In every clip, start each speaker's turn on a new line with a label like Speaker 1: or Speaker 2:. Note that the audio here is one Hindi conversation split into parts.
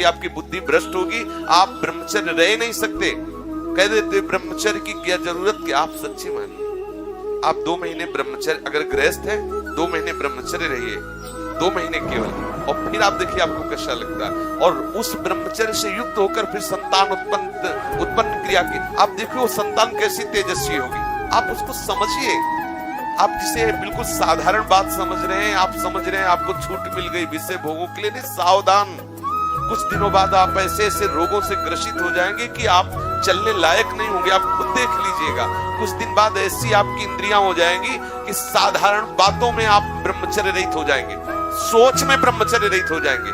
Speaker 1: जाएगी, आपकी बुद्धि भ्रष्ट होगी, आप ब्रह्मचर्य रह नहीं सकते। कह देते ब्रह्मचर्य की क्या जरूरत, कि आप सच्ची मानिए। आप 2 महीने ब्रह्मचर्य, अगर गृहस्थ है 2 महीने ब्रह्मचर्य रहिए, 2 महीने केवल, और फिर आप देखिए आपको कैसा लगता है। और उस ब्रह्मचर्य से युक्त होकर फिर संतान उत्पन्न क्रिया की, आप देखिए वो संतान कैसी तेजस्वी होगी। आप उसको समझिए। आप जिसे बिल्कुल साधारण बात समझ रहे हैं, आप समझ रहे हैं आपको छूट मिल गई विषय भोगों के लिए, नहीं, सावधान। कुछ दिनों बाद आप ऐसे ऐसे रोगों से ग्रसित हो जाएंगे कि आप चलने लायक नहीं होंगे। आप खुद देख लीजिएगा, कुछ दिन बाद ऐसी आपकी इंद्रियां हो जाएंगी कि साधारण बातों में आप ब्रह्मचर्य रहित हो जाएंगे, सोच में ब्रह्मचर्य रहित हो जाएंगे,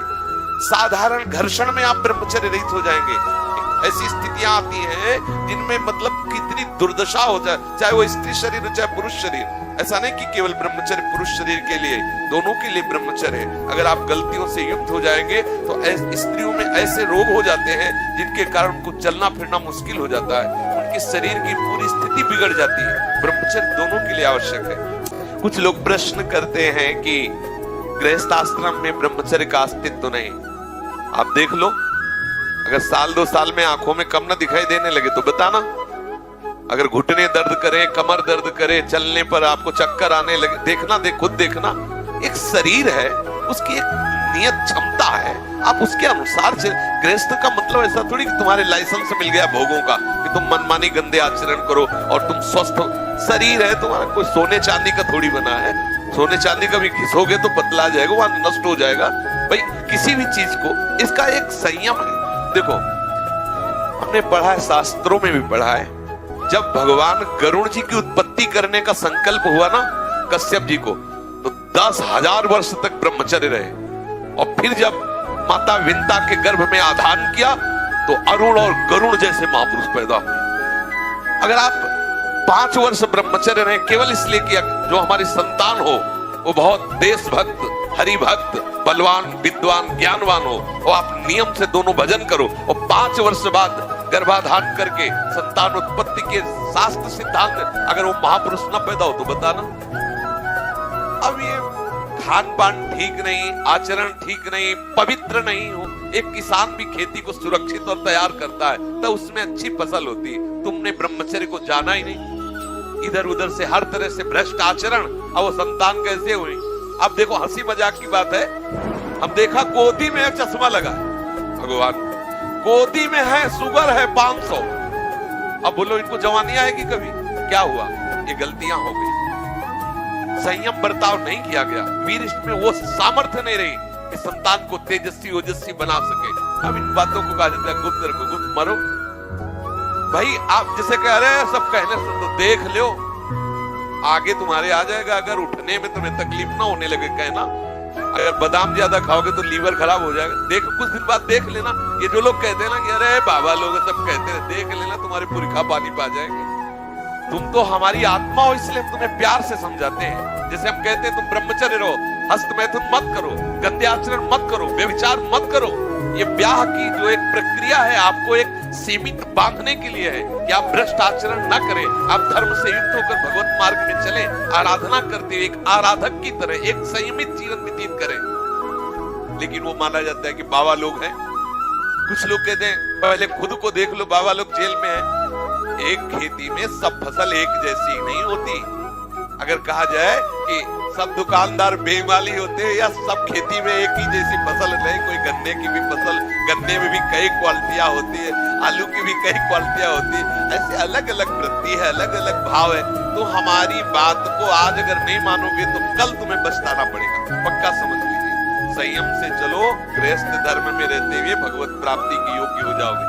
Speaker 1: साधारण घर्षण में आप ब्रह्मचर्य रहित हो जाएंगे। ऐसी स्थितियां आती हैं जिनमें मतलब कितनी दुर्दशा हो जाए, चाहे वो स्त्री शरीर हो चाहे पुरुष शरीर। ऐसा नहीं कि केवल ब्रह्मचर्य पुरुष शरीर के लिए, दोनों के लिए ब्रह्मचर्य है। अगर आप गलतियों से युक्त हो जाएंगे तो स्त्रियों में ऐसे रोग हो जाते हैं जिनके कारण उनको चलना फिरना मुश्किल हो जाता है, उनके शरीर की पूरी स्थिति बिगड़ जाती है। ब्रह्मचर्य दोनों के लिए आवश्यक है। कुछ लोग प्रश्न करते हैं कि गृहस्थ आश्रम में ब्रह्मचर्य का अस्तित्व नहीं। आप देख लो, अगर साल 2 साल में आंखों में कम ना दिखाई देने लगे तो बताना। अगर घुटने दर्द करे, कमर दर्द करे, चलने पर आपको चक्कर आने लगे, देखना, खुद देखना। एक शरीर है, उसकी एक नियत क्षमता है, आप उसके अनुसार गृहस्थ का मतलब ऐसा थोड़ी कि तुम्हारे लाइसेंस मिल गया भोगों का कि तुम मनमानी गंदे आचरण करो और तुम स्वस्थ हो। शरीर है तुम्हारा, कोई सोने चांदी का थोड़ी बना है। सोने चांदी का भी घिसोगे तो पतला जाएगा, वहां नष्ट हो जाएगा। भाई किसी भी चीज को इसका एक संयम है। देखो, हमने पढ़ा है, शास्त्रों में भी पढ़ा है, जब भगवान गरुड़ जी की उत्पत्ति करने का संकल्प हुआ ना कश्यप जी को, तो 10,000 वर्ष तक ब्रह्मचर्य रहे। और फिर जब माता विंता के गर्भ में आधान किया तो अरुण और गरुड़ जैसे महापुरुष पैदा हुए। अगर आप 5 वर्ष ब्रह्मचर्य रहे केवल इसलिए कि जो हमारी संतान हो वो बहुत देशभक्त, हरिभक्त, बलवान, विद्वान, ज्ञानवान हो, और आप नियम से दोनों भजन करो, और 5 वर्ष बाद गर्भाधान करके संतान उत्पत्ति के शास्त्र सिद्धांत अगर वो महापुरुष न पैदा हो तो बताना। अब ये खान पान ठीक नहीं, आचरण ठीक नहीं, पवित्र नहीं हो। एक किसान भी खेती को सुरक्षित और तैयार करता है तो उसमें अच्छी फसल होती है। तुमने ब्रह्मचर्य को जाना ही नहीं, इधर उधर से हर तरह से भ्रष्ट आचरण, अब वो संतान कैसे हुई। अब देखो, हंसी मजाक की बात है, हम देखा गोदी में चश्मा लगा, भगवान गोदी में है, शुगर है 500। अब बोलो इनको जवानी आएगी कभी? क्या हुआ? ये गलतियां हो गई, संयम बर्ताव नहीं किया गया, वीर में वो सामर्थ्य नहीं रही कि संतान को तेजस्वी ओजस्वी बना सके। अब इन बातों को कहा जाता है गुप्त रखो, गुप्त मरो। भाई आप जिसे कह रहे हैं सब कहने से तो देख लो, आगे तुम्हारे आ जाएगा। अगर उठने में तुम्हें तकलीफ ना होने लगे, कहना अगर बादाम ज्यादा खाओगे तो लीवर खराब हो जाएगा, देख कुछ दिन बाद देख लेना। ये जो लोग कहते हैं ना कि अरे बाबा लोग सब कहते हैं, देख लेना तुम्हारे पुरखा पानी पा जाएंगे। तुम तो हमारी आत्मा हो, इसलिए तुम्हें प्यार से समझाते हैं। जैसे हम कहते हैं तुम ब्रह्मचर्य रहो, हस्त मैथुन मत करो, गंदे आचरण मत करो, व्यभिचार मत करो। ये ब्याह की जो एक प्रक्रिया है आपको एक सीमित बांधने के लिए है कि आप भ्रष्ट आचरण न करें, आप धर्म से युक्त होकर भगवत मार्ग में चले, आराधना करते हुए एक आराधक की तरह एक संयमित जीवन व्यतीत करें। लेकिन वो माना जाता है कि बाबा लोग हैं। कुछ लोग कहते हैं पहले खुद को देख लो, बाबा लोग जेल में है। एक खेती में सब फसल एक जैसी नहीं होती। अगर कहा जाए कि सब दुकानदार बेईमानी होते हैं या सब खेती में एक ही जैसी फसल नहीं, कोई गन्ने की भी फसल, गन्ने में भी कई क्वालिटियां होती है, आलू की भी कई क्वालिटियां होती है, ऐसे अलग अलग वृत्ति है, अलग अलग भाव है। तो हमारी बात को आज अगर नहीं मानोगे तो कल तुम्हें पछताना पड़ेगा, पक्का समझ लीजिए। संयम से चलो, गृहस्थ धर्म में रहते हुए भगवत प्राप्ति की योग्य हो जाओगे।